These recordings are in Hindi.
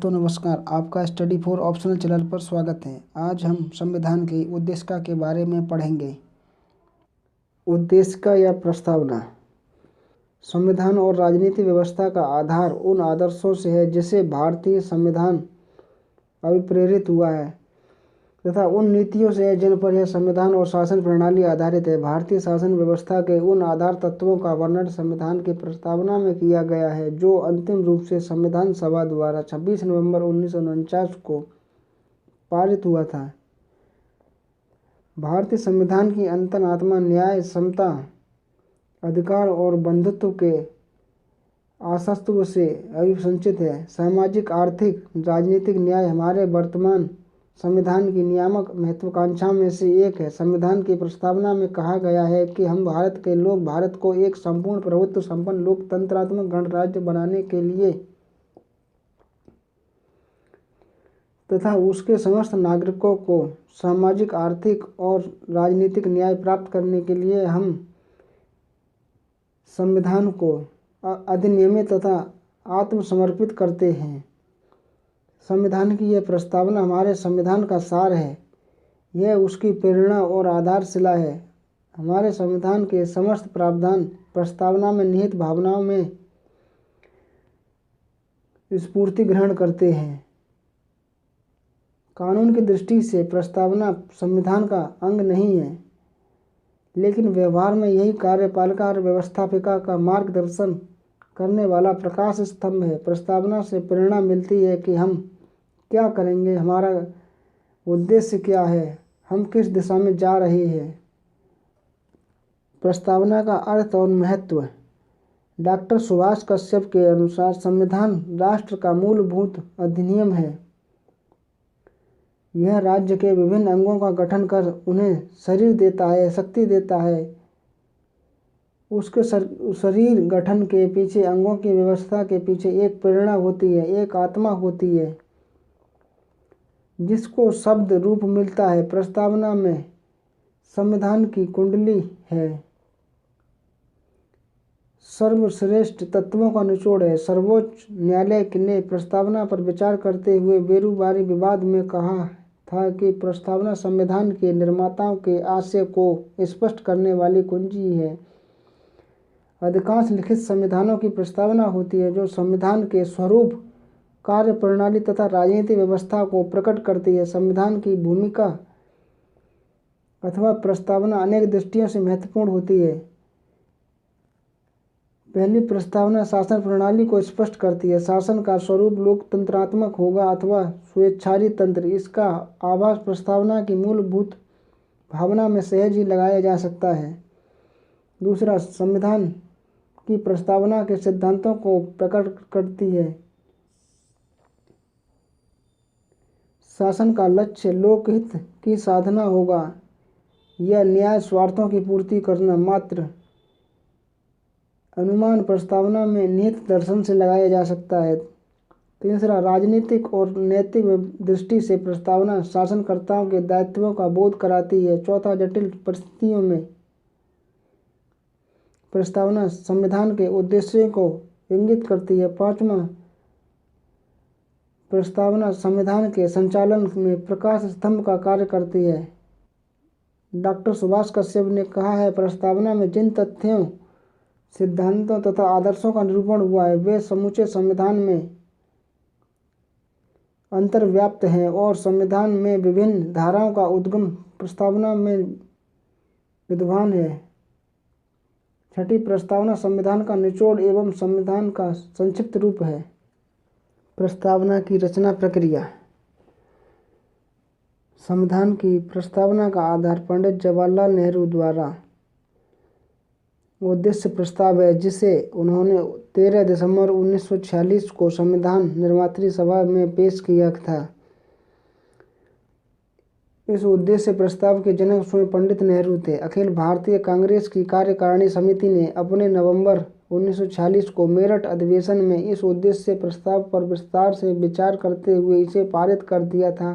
तो नमस्कार, आपका स्टडी फॉर ऑप्शनल चैनल पर स्वागत है। आज हम संविधान की उद्देशिका के बारे में पढ़ेंगे। उद्देशिका या प्रस्तावना संविधान और राजनीति व्यवस्था का आधार उन आदर्शों से है जिसे भारतीय संविधान अभिप्रेरित हुआ है तथा उन नीतियों से है जिन पर यह संविधान और शासन प्रणाली आधारित है। भारतीय शासन व्यवस्था के उन आधार तत्वों का वर्णन संविधान की प्रस्तावना में किया गया है जो अंतिम रूप से संविधान सभा द्वारा 26 नवंबर 1949 को पारित हुआ था। भारतीय संविधान की अंतरात्मा न्याय, समता, अधिकार और बंधुत्व के आशस्तव से अभिसंचित है। सामाजिक, आर्थिक, राजनीतिक न्याय हमारे वर्तमान संविधान की नियामक महत्वाकांक्षाओं में से एक है। संविधान की प्रस्तावना में कहा गया है कि हम भारत के लोग भारत को एक संपूर्ण प्रभुत्व संपन्न लोकतंत्रात्मक गणराज्य बनाने के लिए तथा उसके समस्त नागरिकों को सामाजिक, आर्थिक और राजनीतिक न्याय प्राप्त करने के लिए हम संविधान को अधिनियमित तथा आत्मसमर्पित करते हैं। संविधान की यह प्रस्तावना हमारे संविधान का सार है। यह उसकी प्रेरणा और आधारशिला है। हमारे संविधान के समस्त प्रावधान प्रस्तावना में निहित भावनाओं में स्फूर्ति ग्रहण करते हैं। कानून की दृष्टि से प्रस्तावना संविधान का अंग नहीं है, लेकिन व्यवहार में यही कार्यपालिका और व्यवस्थापिका का मार्गदर्शन करने वाला प्रकाश स्तंभ है। प्रस्तावना से प्रेरणा मिलती है कि हम क्या करेंगे, हमारा उद्देश्य क्या है, हम किस दिशा में जा रहे हैं। प्रस्तावना का अर्थ और महत्व। डॉक्टर सुभाष कश्यप के अनुसार संविधान राष्ट्र का मूलभूत अधिनियम है। यह राज्य के विभिन्न अंगों का गठन कर उन्हें शरीर देता है, शक्ति देता है। उसके शरीर गठन के पीछे, अंगों की व्यवस्था के पीछे एक प्रेरणा होती है, एक आत्मा होती है जिसको शब्द रूप मिलता है। प्रस्तावना में संविधान की कुंडली है, सर्वश्रेष्ठ तत्वों का निचोड़ है। सर्वोच्च न्यायालय ने प्रस्तावना पर विचार करते हुए बेरुबारी विवाद में कहा था कि प्रस्तावना संविधान के निर्माताओं के आशय को स्पष्ट करने वाली कुंजी है। अधिकांश लिखित संविधानों की प्रस्तावना होती है जो संविधान के स्वरूप, कार्य प्रणाली तथा राजनीतिक व्यवस्था को प्रकट करती है। संविधान की भूमिका अथवा प्रस्तावना अनेक दृष्टियों से महत्वपूर्ण होती है। पहली, प्रस्तावना शासन प्रणाली को स्पष्ट करती है। शासन का स्वरूप लोकतंत्रात्मक होगा अथवा स्वेच्छारी तंत्र, इसका आभास प्रस्तावना की मूलभूत भावना में सहज ही लगाया जा सकता है। दूसरा, संविधान की प्रस्तावना के सिद्धांतों को प्रकट करती है। शासन का लक्ष्य लोकहित की साधना होगा या न्याय स्वार्थों की पूर्ति करना। मात्र अनुमान प्रस्तावना में निहित दर्शन से लगाया जा सकता है। तीसरा, राजनीतिक और नैतिक दृष्टि से प्रस्तावना शासनकर्ताओं के दायित्वों का बोध कराती है। चौथा, जटिल परिस्थितियों में प्रस्तावना संविधान के उद्देश्य को इंगित करती है। पांचवा, प्रस्तावना संविधान के संचालन में प्रकाश स्तंभ का कार्य करती है। डॉक्टर सुभाष कश्यप ने कहा है, प्रस्तावना में जिन तथ्यों, सिद्धांतों तथा आदर्शों का निरूपण हुआ है वे समूचे संविधान में अंतर्व्याप्त हैं और संविधान में विभिन्न धाराओं का उद्गम प्रस्तावना में विद्यमान है। छठी, प्रस्तावना संविधान का निचोड़ एवं संविधान का संक्षिप्त रूप है। प्रस्तावना की रचना प्रक्रिया। संविधान की प्रस्तावना का आधार पंडित जवाहरलाल नेहरू द्वारा उद्देश्य प्रस्ताव है जिसे उन्होंने 13 दिसंबर 1946 को संविधान निर्मात्री सभा में पेश किया था। इस उद्देश्य प्रस्ताव के जनक स्वयं पंडित नेहरू थे। अखिल भारतीय कांग्रेस की कार्यकारिणी समिति ने अपने नवंबर 1946 को मेरठ अधिवेशन में इस उद्देश्य प्रस्ताव पर विस्तार से विचार करते हुए इसे पारित कर दिया था।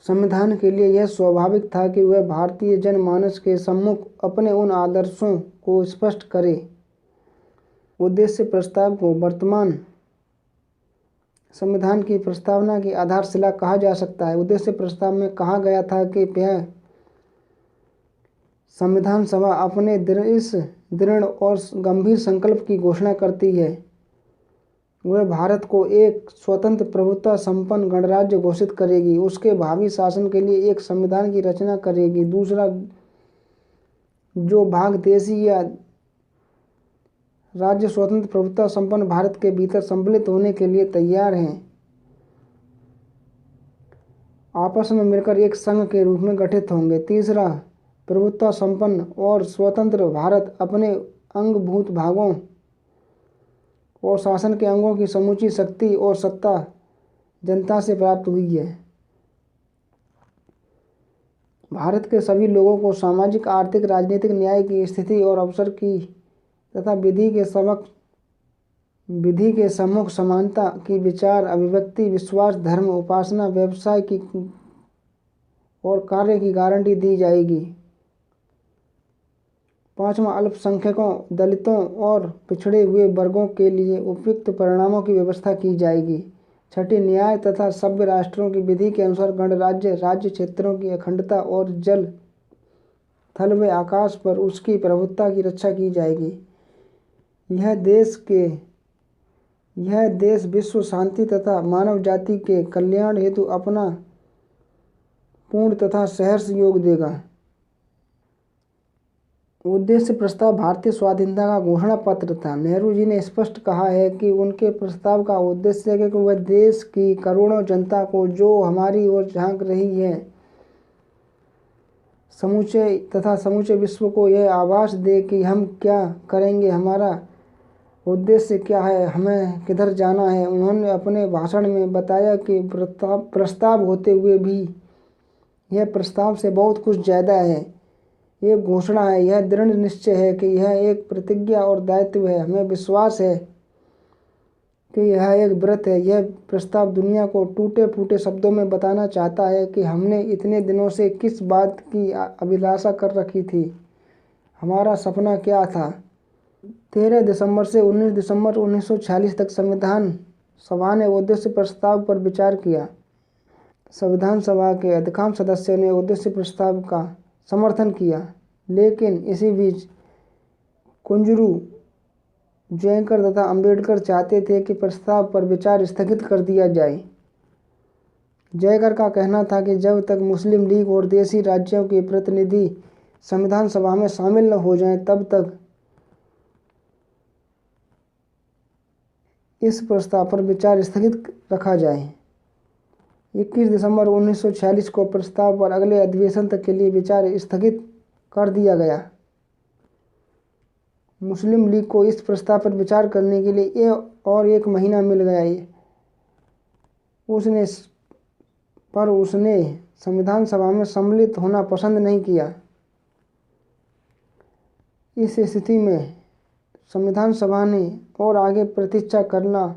संविधान के लिए यह स्वाभाविक था कि वह भारतीय जनमानस के सम्मुख अपने उन आदर्शों को स्पष्ट करे। उद्देश्य प्रस्ताव को वर्तमान संविधान की प्रस्तावना की आधारशिला कहा जा सकता है। उद्देश्य प्रस्ताव में कहा गया था कि यह संविधान सभा अपने इस दृढ़ और गंभीर संकल्प की घोषणा करती है वह भारत को एक स्वतंत्र प्रभुत्व संपन्न गणराज्य घोषित करेगी, उसके भावी शासन के लिए एक संविधान की रचना करेगी। दूसरा, जो भाग देशी या राज्य स्वतंत्र प्रभुत्व संपन्न भारत के भीतर सम्मिलित होने के लिए तैयार हैं, आपस में मिलकर एक संघ के रूप में गठित होंगे। तीसरा, प्रभुत्व संपन्न और स्वतंत्र भारत अपने अंगभूत भागों और शासन के अंगों की समूची शक्ति और सत्ता जनता से प्राप्त हुई है। भारत के सभी लोगों को सामाजिक, आर्थिक, राजनीतिक न्याय की स्थिति और अवसर की तथा विधि के सम्मुख समानता की विचार, अभिव्यक्ति, विश्वास, धर्म, उपासना, व्यवसाय की और कार्य की गारंटी दी जाएगी। पांचवा, अल्पसंख्यकों, दलितों और पिछड़े हुए वर्गों के लिए उपयुक्त परिणामों की व्यवस्था की जाएगी। छठी, न्याय तथा सभ्य राष्ट्रों की विधि के अनुसार गणराज्य राज्य क्षेत्रों की अखंडता और जल, थल व आकाश पर उसकी प्रभुत्ता की रक्षा की जाएगी। यह देश विश्व शांति तथा मानव जाति के कल्याण हेतु अपना पूर्ण तथा सहर्ष योग देगा। उद्देश्य प्रस्ताव भारतीय स्वाधीनता का घोषणा पत्र था। नेहरू जी ने स्पष्ट कहा है कि उनके प्रस्ताव का उद्देश्य है कि वह देश की करोड़ों जनता को, जो हमारी ओर झांक रही है, समूचे विश्व को यह आभास दे कि हम क्या करेंगे, हमारा उद्देश्य क्या है, हमें किधर जाना है। उन्होंने अपने भाषण में बताया कि प्रस्ताव होते हुए भी यह प्रस्ताव से बहुत कुछ ज़्यादा है। ये घोषणा है, यह दृढ़ निश्चय है कि यह एक प्रतिज्ञा और दायित्व है। हमें विश्वास है कि यह एक व्रत है। यह प्रस्ताव दुनिया को टूटे फूटे शब्दों में बताना चाहता है कि हमने इतने दिनों से किस बात की अभिलाषा कर रखी थी, हमारा सपना क्या था। 13 दिसंबर से 19 दिसंबर 1946 तक संविधान सभा ने उद्देश्य प्रस्ताव पर विचार किया। संविधान सभा के अधिकांश सदस्यों ने उद्देश्य प्रस्ताव का समर्थन किया, लेकिन इसी बीच कुंजरू, जयकर तथा अंबेडकर चाहते थे कि प्रस्ताव पर विचार स्थगित कर दिया जाए। जयकर का कहना था कि जब तक मुस्लिम लीग और देशी राज्यों के प्रतिनिधि संविधान सभा में शामिल न हो जाएं, तब तक इस प्रस्ताव पर विचार स्थगित रखा जाए। 21 दिसंबर 1946 को प्रस्ताव पर अगले अधिवेशन तक के लिए विचार स्थगित कर दिया गया। मुस्लिम लीग को इस प्रस्ताव पर विचार करने के लिए और एक महीना मिल गया। उसने संविधान सभा में सम्मिलित होना पसंद नहीं किया। इस स्थिति में संविधान सभा ने और आगे प्रतीक्षा करना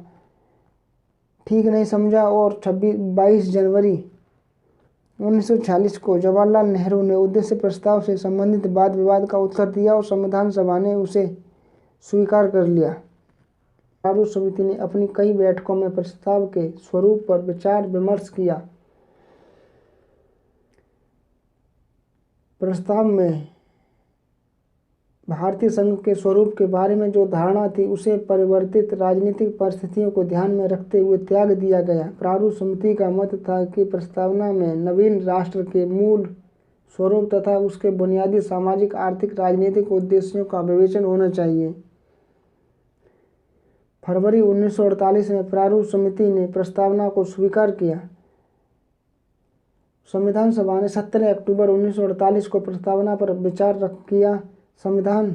ठीक नहीं समझा और 22 जनवरी 1946 को जवाहरलाल नेहरू ने उद्देश्य प्रस्ताव से संबंधित वाद विवाद का उत्तर दिया और संविधान सभा ने उसे स्वीकार कर लिया। प्रारूप समिति ने अपनी कई बैठकों में प्रस्ताव के स्वरूप पर विचार विमर्श किया। प्रस्ताव में भारतीय संघ के स्वरूप के बारे में जो धारणा थी, उसे परिवर्तित राजनीतिक परिस्थितियों को ध्यान में रखते हुए त्याग दिया गया। प्रारूप समिति का मत था कि प्रस्तावना में नवीन राष्ट्र के मूल स्वरूप तथा उसके बुनियादी सामाजिक, आर्थिक, राजनीतिक उद्देश्यों का विवेचन होना चाहिए। फरवरी 1948 में प्रारूप समिति ने प्रस्तावना को स्वीकार किया। संविधान सभा ने 17 अक्टूबर 1948 को प्रस्तावना पर विचार किया। संविधान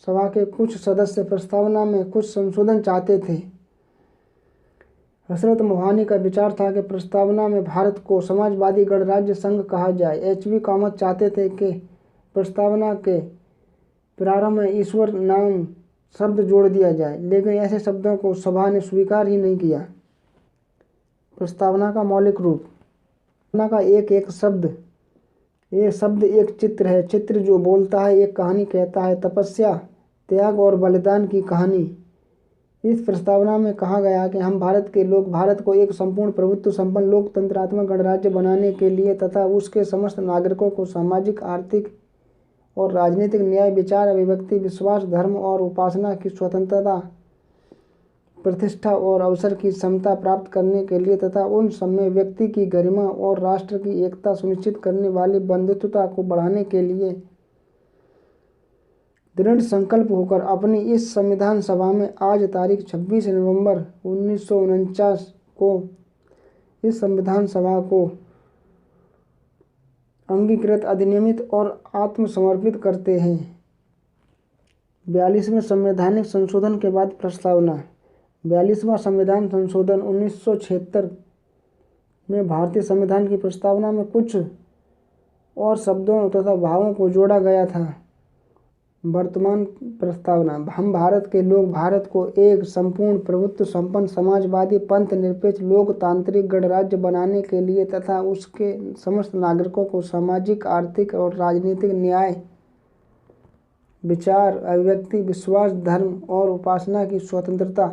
सभा के कुछ सदस्य प्रस्तावना में कुछ संशोधन चाहते थे। हजरत मोहानी का विचार था कि प्रस्तावना में भारत को समाजवादी गणराज्य संघ कहा जाए। एच.बी. कामत चाहते थे कि प्रस्तावना के प्रारंभ में ईश्वर नाम शब्द जोड़ दिया जाए, लेकिन ऐसे शब्दों को सभा ने स्वीकार ही नहीं किया। प्रस्तावना का मौलिक रूप। प्रस्तावना का एक शब्द, ये शब्द एक चित्र है। चित्र जो बोलता है, एक कहानी कहता है, तपस्या, त्याग और बलिदान की कहानी। इस प्रस्तावना में कहा गया कि हम भारत के लोग भारत को एक संपूर्ण प्रभुत्व संपन्न लोकतंत्रात्मक गणराज्य बनाने के लिए तथा उसके समस्त नागरिकों को सामाजिक, आर्थिक और राजनीतिक न्याय, विचार, अभिव्यक्ति, विश्वास, धर्म और उपासना की स्वतंत्रता, प्रतिष्ठा और अवसर की समता प्राप्त करने के लिए तथा उन सब में व्यक्ति की गरिमा और राष्ट्र की एकता सुनिश्चित करने वाली बंधुत्वता को बढ़ाने के लिए दृढ़ संकल्प होकर अपनी इस संविधान सभा में आज तारीख 26 नवंबर 1949 को इस संविधान सभा को अंगीकृत, अधिनियमित और आत्मसमर्पित करते हैं। 42वें संवैधानिक संशोधन के बाद प्रस्तावना। 42वां संविधान संशोधन 1976 में भारतीय संविधान की प्रस्तावना में कुछ और शब्दों तथा भावों को जोड़ा गया था। वर्तमान प्रस्तावना। हम भारत के लोग भारत को एक संपूर्ण प्रभुत्व संपन्न समाजवादी, पंथ निरपेक्ष, लोकतांत्रिक गणराज्य बनाने के लिए तथा उसके समस्त नागरिकों को सामाजिक, आर्थिक और राजनीतिक न्याय, विचार, अभिव्यक्ति, विश्वास, धर्म और उपासना की स्वतंत्रता,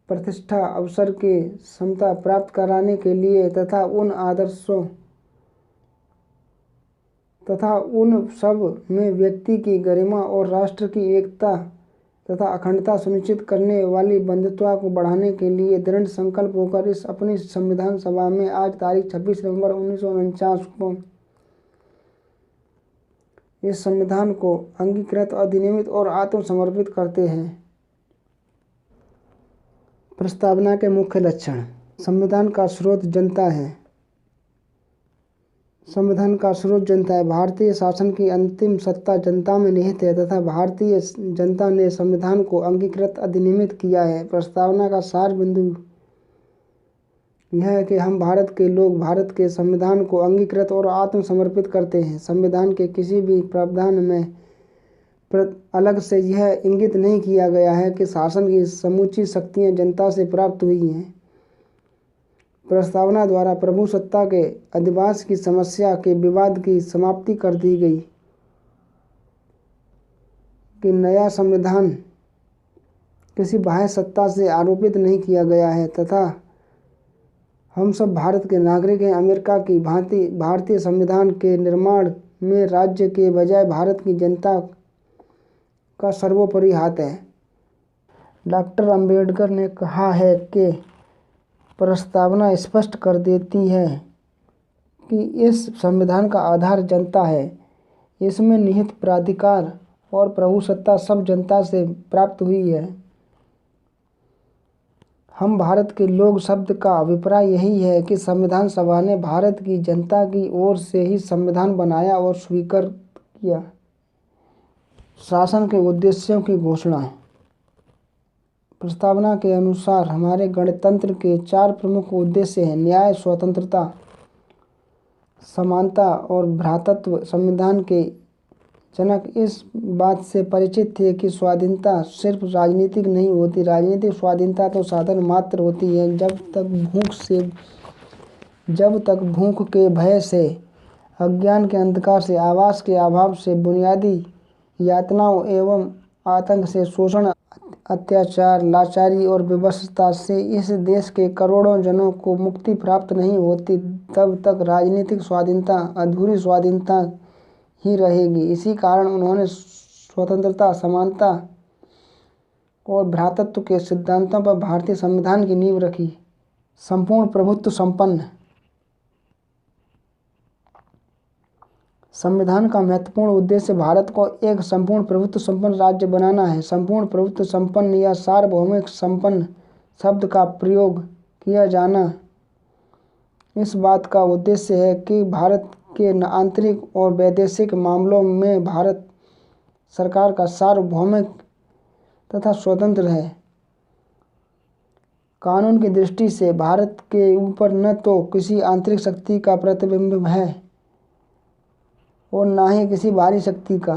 प्रतिष्ठा, अवसर की समता प्राप्त कराने के लिए तथा उन आदर्शों तथा उन सब में व्यक्ति की गरिमा और राष्ट्र की एकता तथा अखंडता सुनिश्चित करने वाली बंधुत्वता को बढ़ाने के लिए दृढ़ संकल्प होकर इस अपनी संविधान सभा में आज तारीख 26 नवंबर 1949 को इस संविधान को अंगीकृत, अधिनियमित और आत्मसमर्पित करते हैं। प्रस्तावना के मुख्य लक्षण। संविधान का स्रोत जनता है। संविधान का स्रोत जनता है। भारतीय शासन की अंतिम सत्ता जनता में निहित है तथा भारतीय जनता ने संविधान को अंगीकृत, अधिनियमित किया है। प्रस्तावना का सार बिंदु यह है कि हम भारत के लोग भारत के संविधान को अंगीकृत और आत्मसमर्पित करते हैं। संविधान के किसी भी प्रावधान में अलग से यह इंगित नहीं किया गया है कि शासन की समूची शक्तियाँ जनता से प्राप्त हुई हैं। प्रस्तावना द्वारा प्रभुसत्ता के अधिवास की समस्या के विवाद की समाप्ति कर दी गई कि नया संविधान किसी बाह्य सत्ता से आरोपित नहीं किया गया है तथा हम सब भारत के नागरिक हैं। अमेरिका की भांति भारतीय संविधान के निर्माण में राज्य के बजाय भारत की जनता का सर्वोपरि हाथ है। डॉक्टर अंबेडकर ने कहा है कि प्रस्तावना स्पष्ट कर देती है कि इस संविधान का आधार जनता है। इसमें निहित प्राधिकार और प्रभुसत्ता सब जनता से प्राप्त हुई है। हम भारत के लोग शब्द का अभिप्राय यही है कि संविधान सभा ने भारत की जनता की ओर से ही संविधान बनाया और स्वीकार किया। शासन के उद्देश्यों की घोषणा। प्रस्तावना के अनुसार हमारे गणतंत्र के 4 प्रमुख उद्देश्य हैं: न्याय, स्वतंत्रता, समानता और भ्रातृत्व। संविधान के जनक इस बात से परिचित थे कि स्वाधीनता सिर्फ राजनीतिक नहीं होती। राजनीतिक स्वाधीनता तो साधन मात्र होती है। जब तक भूख के भय से, अज्ञान के अंधकार से, आवास के अभाव से, बुनियादी यातनाओं एवं आतंक से, शोषण, अत्याचार, लाचारी और विवशता से इस देश के करोड़ों जनों को मुक्ति प्राप्त नहीं होती, तब तक राजनीतिक स्वाधीनता अधूरी स्वाधीनता ही रहेगी। इसी कारण उन्होंने स्वतंत्रता, समानता और भ्रातृत्व के सिद्धांतों पर भारतीय संविधान की नींव रखी। संपूर्ण प्रभुत्व संपन्न। संविधान का महत्वपूर्ण उद्देश्य भारत को एक संपूर्ण प्रभुत्व संपन्न राज्य बनाना है। संपूर्ण प्रभुत्व संपन्न या सार्वभौमिक संपन्न शब्द का प्रयोग किया जाना इस बात का उद्देश्य है कि भारत के आंतरिक और वैदेशिक मामलों में भारत सरकार का सार्वभौमिक तथा स्वतंत्र है। कानून की दृष्टि से भारत के ऊपर न तो किसी आंतरिक शक्ति का प्रतिबिंब है और न ही किसी बाहरी शक्ति का।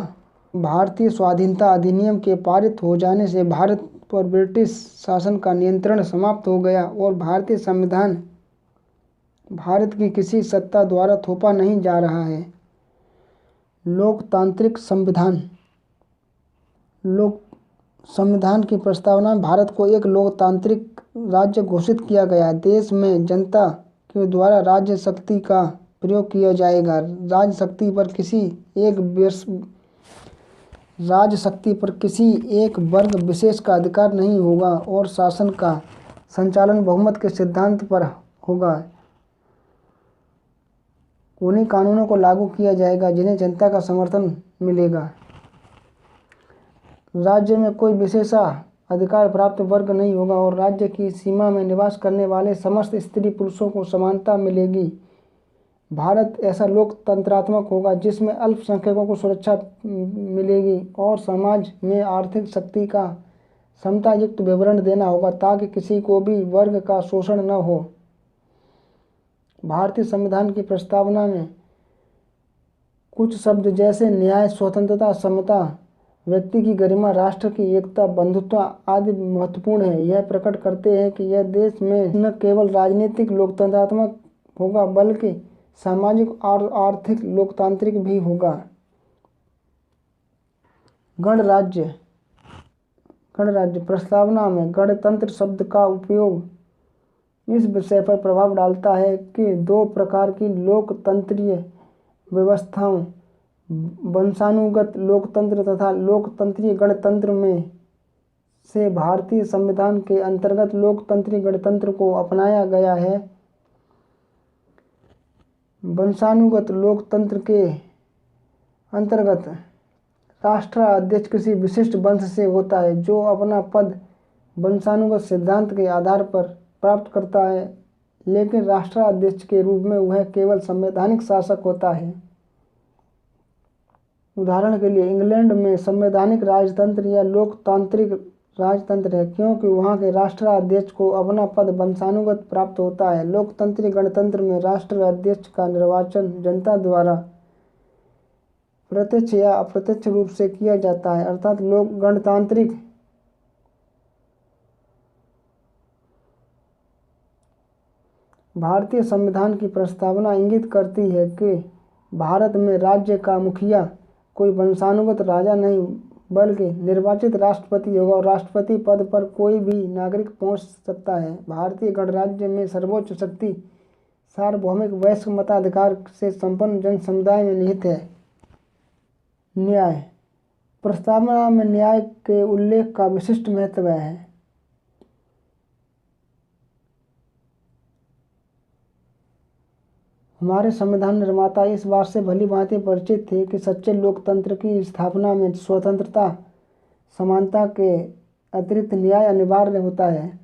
भारतीय स्वाधीनता अधिनियम के पारित हो जाने से भारत पर ब्रिटिश शासन का नियंत्रण समाप्त हो गया और भारतीय संविधान भारत की किसी सत्ता द्वारा थोपा नहीं जा रहा है। लोकतांत्रिक संविधान। संविधान की प्रस्तावना में भारत को एक लोकतांत्रिक राज्य घोषित किया गया। देश में जनता के द्वारा राज्य शक्ति का प्रयोग किया जाएगा। राज्य शक्ति पर किसी एक वर्ग विशेष का अधिकार नहीं होगा और शासन का संचालन बहुमत के सिद्धांत पर होगा। उन्हीं कानूनों को लागू किया जाएगा जिन्हें जनता का समर्थन मिलेगा। राज्य में कोई विशेषाधिकार प्राप्त वर्ग नहीं होगा और राज्य की सीमा में निवास करने वाले समस्त स्त्री पुरुषों को समानता मिलेगी। भारत ऐसा लोकतंत्रात्मक होगा जिसमें अल्पसंख्यकों को सुरक्षा मिलेगी और समाज में आर्थिक शक्ति का समता युक्त विवरण देना होगा ताकि किसी को भी वर्ग का शोषण न हो। भारतीय संविधान की प्रस्तावना में कुछ शब्द जैसे न्याय, स्वतंत्रता, समता, व्यक्ति की गरिमा, राष्ट्र की एकता, बंधुत्व आदि महत्वपूर्ण है। यह प्रकट करते हैं कि यह देश में न केवल राजनीतिक लोकतंत्रात्मक होगा बल्कि सामाजिक और आर्थिक लोकतांत्रिक भी होगा। गणराज्य प्रस्तावना में गणतंत्र शब्द का उपयोग इस विषय पर प्रभाव डालता है कि दो प्रकार की लोकतंत्रीय व्यवस्थाओं, वंशानुगत लोकतंत्र तथा लोकतंत्रीय गणतंत्र में से भारतीय संविधान के अंतर्गत लोकतंत्रीय गणतंत्र को अपनाया गया है। वंशानुगत लोकतंत्र के अंतर्गत राष्ट्राध्यक्ष किसी विशिष्ट वंश से होता है जो अपना पद वंशानुगत सिद्धांत के आधार पर प्राप्त करता है, लेकिन राष्ट्राध्यक्ष के रूप में वह केवल संवैधानिक शासक होता है। उदाहरण के लिए इंग्लैंड में संवैधानिक राजतंत्र या लोकतांत्रिक राजतंत्र है क्योंकि वहाँ के राष्ट्राध्यक्ष को अपना पद वंशानुगत प्राप्त होता है। लोकतंत्रीय गणतंत्र में राष्ट्राध्यक्ष का निर्वाचन जनता द्वारा प्रत्यक्ष या अप्रत्यक्ष रूप से किया जाता है, अर्थात गणतांत्रिक भारतीय संविधान की प्रस्तावना इंगित करती है कि भारत में राज्य का मुखिया कोई वंशानुगत राजा नहीं बल्कि निर्वाचित राष्ट्रपति होगा और राष्ट्रपति पद पर कोई भी नागरिक पहुंच सकता है। भारतीय गणराज्य में सर्वोच्च शक्ति सार्वभौमिक वैश्विक मताधिकार से संपन्न जन समुदाय में निहित है। न्याय प्रस्तावना में न्याय के उल्लेख का विशिष्ट महत्व है। हमारे संविधान निर्माता इस बात से भली भांति परिचित थे कि सच्चे लोकतंत्र की स्थापना में स्वतंत्रता, समानता के अतिरिक्त न्याय अनिवार्य होता है।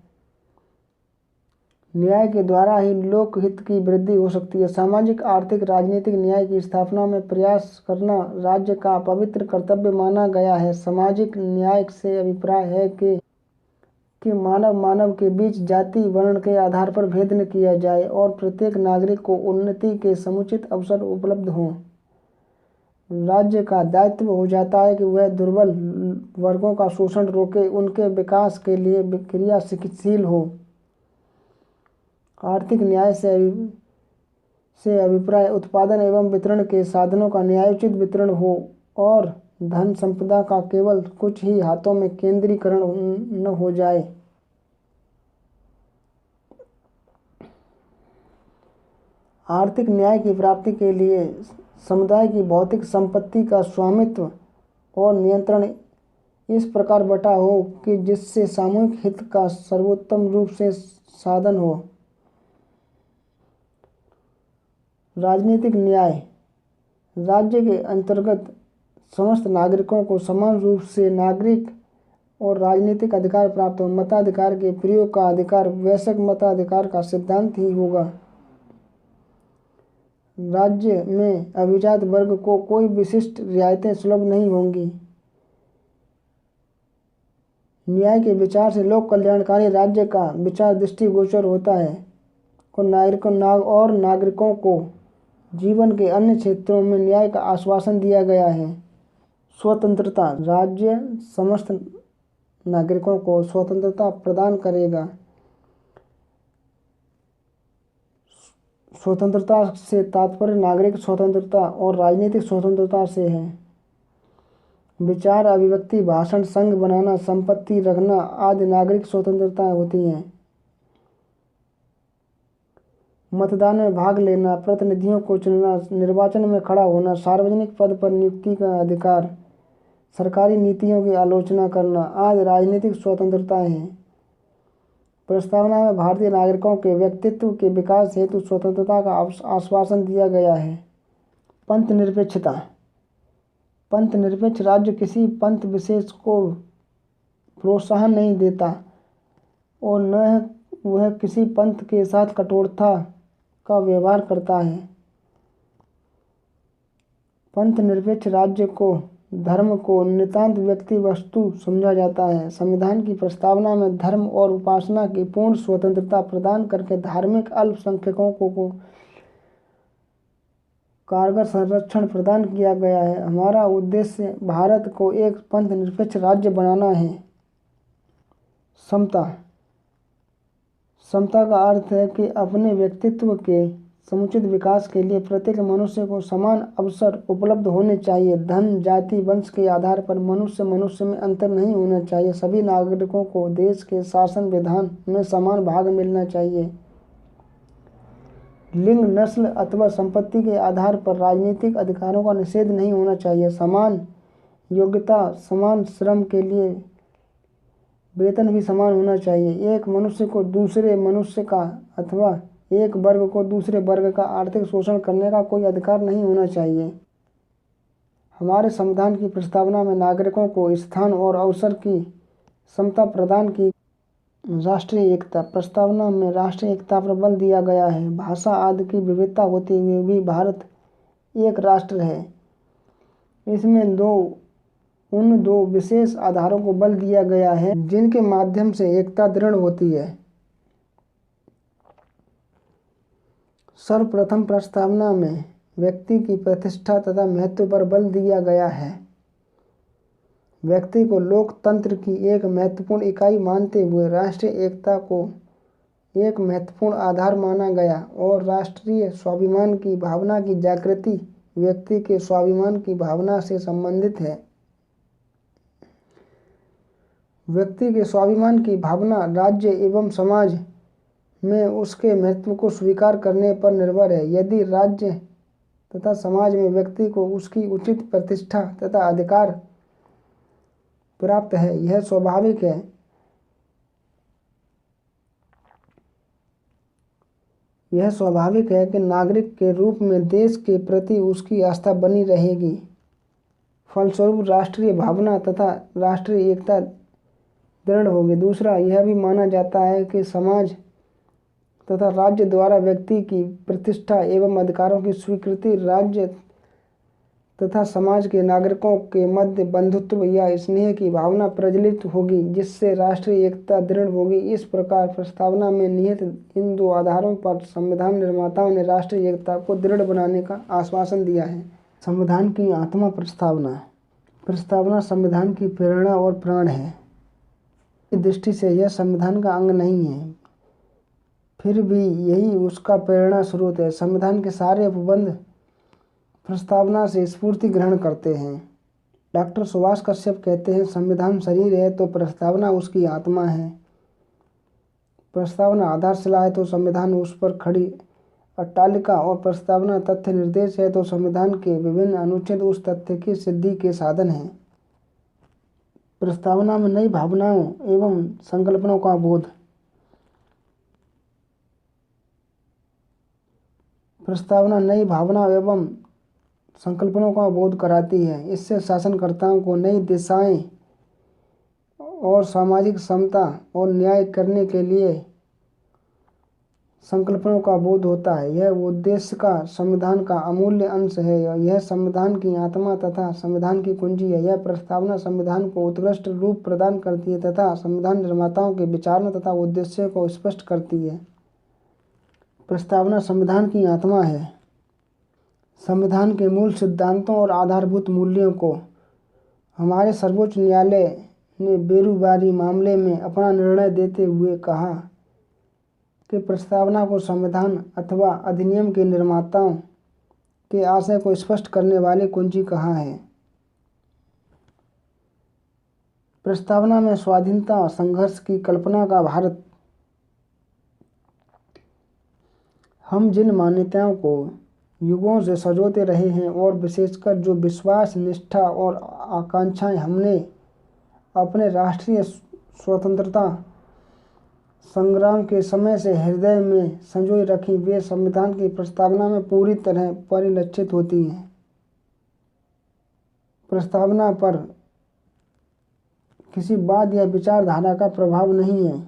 न्याय के द्वारा ही लोकहित की वृद्धि हो सकती है। सामाजिक, आर्थिक, राजनीतिक न्याय की स्थापना में प्रयास करना राज्य का पवित्र कर्तव्य माना गया है। सामाजिक न्याय से अभिप्राय है कि मानव के बीच जाति, वर्ण के आधार पर भेद न किया जाए और प्रत्येक नागरिक को उन्नति के समुचित अवसर उपलब्ध हों। राज्य का दायित्व हो जाता है कि वह दुर्बल वर्गों का शोषण रोके, उनके विकास के लिए क्रियाशील हो। आर्थिक न्याय से अभिप्राय उत्पादन एवं वितरण के साधनों का न्यायोचित वितरण हो और धन संपदा का केवल कुछ ही हाथों में केंद्रीकरण न हो जाए। आर्थिक न्याय की प्राप्ति के लिए समुदाय की भौतिक संपत्ति का स्वामित्व और नियंत्रण इस प्रकार बटा हो कि जिससे सामूहिक हित का सर्वोत्तम रूप से साधन हो। राजनीतिक न्याय राज्य के अंतर्गत समस्त नागरिकों को समान रूप से नागरिक और राजनीतिक अधिकार प्राप्त हो। मताधिकार के प्रयोग का अधिकार वैश्विक मताधिकार का सिद्धांत ही होगा। राज्य में अभिजात वर्ग को कोई विशिष्ट रियायतें सुलभ नहीं होंगी। न्याय के विचार से लोक कल्याणकारी राज्य का विचार दृष्टिगोचर होता है और नागरिकों को जीवन के अन्य क्षेत्रों में न्याय का आश्वासन दिया गया है। स्वतंत्रता राज्य समस्त नागरिकों को स्वतंत्रता प्रदान करेगा। स्वतंत्रता से तात्पर्य नागरिक स्वतंत्रता और राजनीतिक स्वतंत्रता से है। विचार, अभिव्यक्ति, भाषण, संघ बनाना, संपत्ति रखना आदि नागरिक स्वतंत्रताएं होती हैं। मतदान में भाग लेना, प्रतिनिधियों को चुनना, निर्वाचन में खड़ा होना, सार्वजनिक पद पर नियुक्ति का अधिकार, सरकारी नीतियों की आलोचना करना आदि राजनीतिक स्वतंत्रताएं हैं। प्रस्तावना में भारतीय नागरिकों के व्यक्तित्व के विकास हेतु स्वतंत्रता का आश्वासन दिया गया है। पंथ निरपेक्षता। पंथ निरपेक्ष राज्य किसी पंथ विशेष को प्रोत्साहन नहीं देता और न वह किसी पंथ के साथ कठोरता का व्यवहार करता है। पंथ निरपेक्ष राज्य को धर्म को नितांत व्यक्ति वस्तु समझा जाता है। संविधान की प्रस्तावना में धर्म और उपासना की पूर्ण स्वतंत्रता प्रदान करके धार्मिक अल्पसंख्यकों को कारगर संरक्षण प्रदान किया गया है। हमारा उद्देश्य भारत को एक पंथ निरपेक्ष राज्य बनाना है। समता। समता का अर्थ है कि अपने व्यक्तित्व के समुचित विकास के लिए प्रत्येक मनुष्य को समान अवसर उपलब्ध होने चाहिए। धन, जाति, वंश के आधार पर मनुष्य में अंतर नहीं होना चाहिए। सभी नागरिकों को देश के शासन विधान में समान भाग मिलना चाहिए। लिंग, नस्ल अथवा संपत्ति के आधार पर राजनीतिक अधिकारों का निषेध नहीं होना चाहिए। समान योग्यता, समान श्रम के लिए वेतन भी समान होना चाहिए। एक मनुष्य को दूसरे मनुष्य का अथवा एक वर्ग को दूसरे वर्ग का आर्थिक शोषण करने का कोई अधिकार नहीं होना चाहिए। हमारे संविधान की प्रस्तावना में नागरिकों को स्थान और अवसर की समता प्रदान की। राष्ट्रीय एकता। प्रस्तावना में राष्ट्रीय एकता पर बल दिया गया है। भाषा आदि की विविधता होते हुए भी भारत एक राष्ट्र है। इसमें उन दो विशेष आधारों को बल दिया गया है जिनके माध्यम से एकता दृढ़ होती है। सर्वप्रथम प्रस्तावना में व्यक्ति की प्रतिष्ठा तथा महत्व पर बल दिया गया है। व्यक्ति को लोकतंत्र की एक महत्वपूर्ण इकाई मानते हुए राष्ट्रीय एकता को एक महत्वपूर्ण आधार माना गया और राष्ट्रीय स्वाभिमान की भावना की जागृति व्यक्ति के स्वाभिमान की भावना से संबंधित है। व्यक्ति के स्वाभिमान की भावना राज्य एवं समाज में उसके महत्व को स्वीकार करने पर निर्भर है। यदि राज्य तथा समाज में व्यक्ति को उसकी उचित प्रतिष्ठा तथा अधिकार प्राप्त है, यह स्वाभाविक है। यह स्वाभाविक है कि नागरिक के रूप में देश के प्रति उसकी आस्था बनी रहेगी। फलस्वरूप राष्ट्रीय भावना तथा राष्ट्रीय एकता दृढ़ होगी। दूसरा, यह भी माना जाता है कि समाज तथा राज्य द्वारा व्यक्ति की प्रतिष्ठा एवं अधिकारों की स्वीकृति राज्य तथा समाज के नागरिकों के मध्य बंधुत्व या स्नेह की भावना प्रज्वलित होगी, जिससे राष्ट्रीय एकता दृढ़ होगी। इस प्रकार प्रस्तावना में निहित इन दो आधारों पर संविधान निर्माताओं ने राष्ट्रीय एकता को दृढ़ बनाने का आश्वासन दिया है। संविधान की आत्मा। प्रस्तावना संविधान की प्रेरणा और प्राण है। इस दृष्टि से यह संविधान का अंग नहीं है, फिर भी यही उसका प्रेरणा स्रोत है। संविधान के सारे उपबंध प्रस्तावना से स्फूर्ति ग्रहण करते हैं। डॉक्टर सुभाष कश्यप कहते हैं, संविधान शरीर है तो प्रस्तावना उसकी आत्मा है। प्रस्तावना आधारशिला है तो संविधान उस पर खड़ी अट्टालिका और प्रस्तावना तथ्य निर्देश है तो संविधान के विभिन्न अनुच्छेद उस तथ्य की सिद्धि के साधन हैं। प्रस्तावना में नई भावनाओं एवं संकल्पनाओं का बोध। प्रस्तावना नई भावना एवं संकल्पनाओं का बोध कराती है। इससे शासनकर्ताओं को नई दिशाएं और सामाजिक समता और न्याय करने के लिए संकल्पनाओं का बोध होता है। यह उद्देश्य का संविधान का अमूल्य अंश है। यह संविधान की आत्मा तथा संविधान की कुंजी है। यह प्रस्तावना संविधान को उत्कृष्ट रूप प्रदान करती है तथा संविधान निर्माताओं के विचारों तथा उद्देश्यों को स्पष्ट करती है। प्रस्तावना संविधान की आत्मा है। संविधान के मूल सिद्धांतों और आधारभूत मूल्यों को हमारे सर्वोच्च न्यायालय ने बेरोजगारी मामले में अपना निर्णय देते हुए कहा कि प्रस्तावना को संविधान अथवा अधिनियम के निर्माताओं के आशय को स्पष्ट करने वाली कुंजी कहा है। प्रस्तावना में स्वाधीनता संघर्ष की कल्पना का भारत हम जिन मान्यताओं को युगों से संजोते रहे हैं और विशेषकर जो विश्वास, निष्ठा और आकांक्षाएं हमने अपने राष्ट्रीय स्वतंत्रता संग्राम के समय से हृदय में संजोए रखी, वे संविधान की प्रस्तावना में पूरी तरह परिलक्षित होती हैं। प्रस्तावना पर किसी वाद या विचारधारा का प्रभाव नहीं है।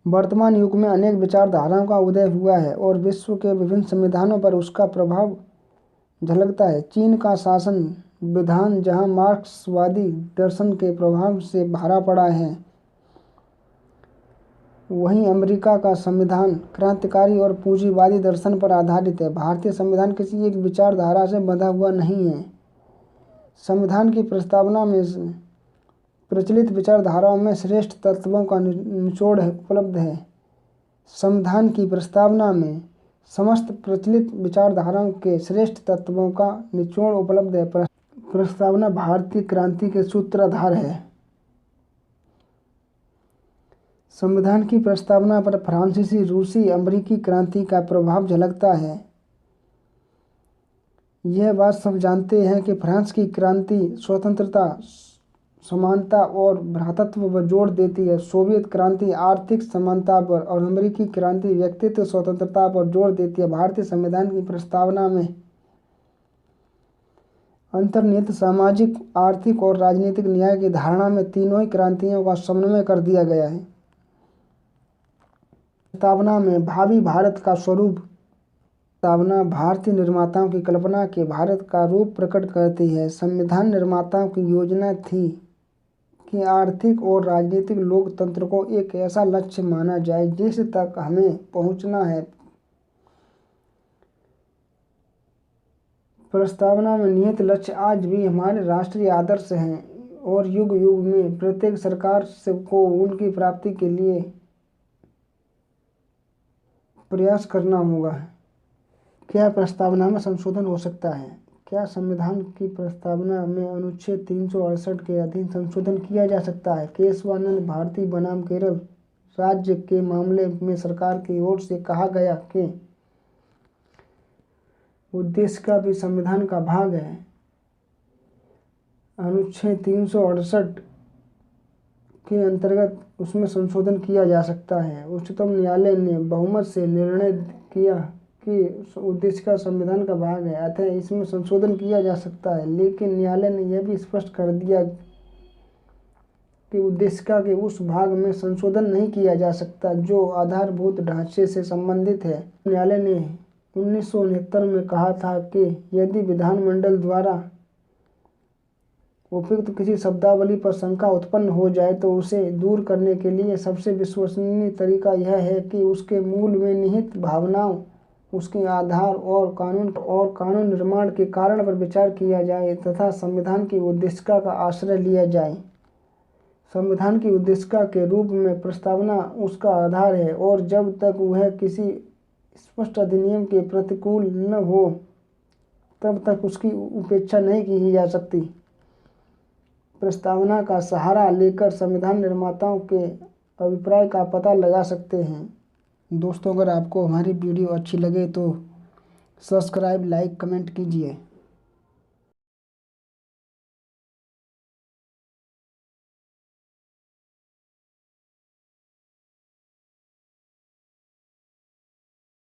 वर्तमान युग में अनेक विचारधाराओं का उदय हुआ है और विश्व के विभिन्न संविधानों पर उसका प्रभाव झलकता है। चीन का शासन विधान जहां मार्क्सवादी दर्शन के प्रभाव से भरा पड़ा है, वहीं अमेरिका का संविधान क्रांतिकारी और पूंजीवादी दर्शन पर आधारित है। भारतीय संविधान किसी एक विचारधारा से बंधा हुआ नहीं है। संविधान की प्रस्तावना में प्रचलित विचारधाराओं में श्रेष्ठ तत्वों का निचोड़ उपलब्ध है। संविधान की प्रस्तावना में समस्त प्रचलित विचारधाराओं के श्रेष्ठ तत्वों का निचोड़ उपलब्ध है। प्रस्तावना भारतीय क्रांति के सूत्रधार है। संविधान की प्रस्तावना पर फ्रांसीसी, रूसी, अमेरिकी क्रांति का प्रभाव झलकता है। यह बात सब जानते हैं कि फ्रांस की क्रांति स्वतंत्रता, समानता और भ्रातृत्व पर जोर देती है। सोवियत क्रांति आर्थिक समानता पर और अमेरिकी क्रांति व्यक्तित्व स्वतंत्रता पर जोर देती है। भारतीय संविधान की प्रस्तावना में अंतर्निहित सामाजिक, आर्थिक और राजनीतिक न्याय की धारणा में तीनों ही क्रांतियों का समन्वय कर दिया गया है। प्रस्तावना में भावी भारत का स्वरूप, प्रस्तावना भारतीय निर्माताओं की कल्पना के भारत का रूप प्रकट करती है। संविधान निर्माताओं की योजना थी कि आर्थिक और राजनीतिक लोकतंत्र को एक ऐसा लक्ष्य माना जाए जिस तक हमें पहुंचना है। प्रस्तावना में निहित लक्ष्य आज भी हमारे राष्ट्रीय आदर्श हैं और युग युग में प्रत्येक सरकार को उनकी प्राप्ति के लिए प्रयास करना होगा। क्या प्रस्तावना में संशोधन हो सकता है? क्या संविधान की प्रस्तावना में अनुच्छेद 368 के अधीन संशोधन किया जा सकता है? केशवानंद भारती बनाम केरल राज्य के मामले में सरकार की ओर से कहा गया कि उद्देश्य का भी संविधान का भाग है। अनुच्छेद 368 के अंतर्गत उसमें संशोधन किया जा सकता है। उच्चतम न्यायालय ने बहुमत से निर्णय किया कि उद्देश्य का संविधान का भाग है, अतः इसमें संशोधन किया जा सकता है। लेकिन न्यायालय ने यह भी स्पष्ट कर दिया कि उद्देशिका के उस भाग में संशोधन नहीं किया जा सकता जो आधारभूत ढांचे से संबंधित है। न्यायालय ने 1969 में कहा था कि यदि विधानमंडल द्वारा उपयुक्त किसी शब्दावली पर शंका उत्पन्न हो जाए तो उसे दूर करने के लिए सबसे विश्वसनीय तरीका यह है कि उसके मूल में निहित भावनाओं, उसके आधार और कानून निर्माण के कारण पर विचार किया जाए तथा संविधान की उद्देशिका का आश्रय लिया जाए। संविधान की उद्देशिका के रूप में प्रस्तावना उसका आधार है और जब तक वह किसी स्पष्ट अधिनियम के प्रतिकूल न हो तब तक उसकी उपेक्षा नहीं की जा सकती। प्रस्तावना का सहारा लेकर संविधान निर्माताओं के अभिप्राय का पता लगा सकते हैं। दोस्तों, अगर आपको हमारी वीडियो अच्छी लगे तो सब्सक्राइब, लाइक, कमेंट कीजिए।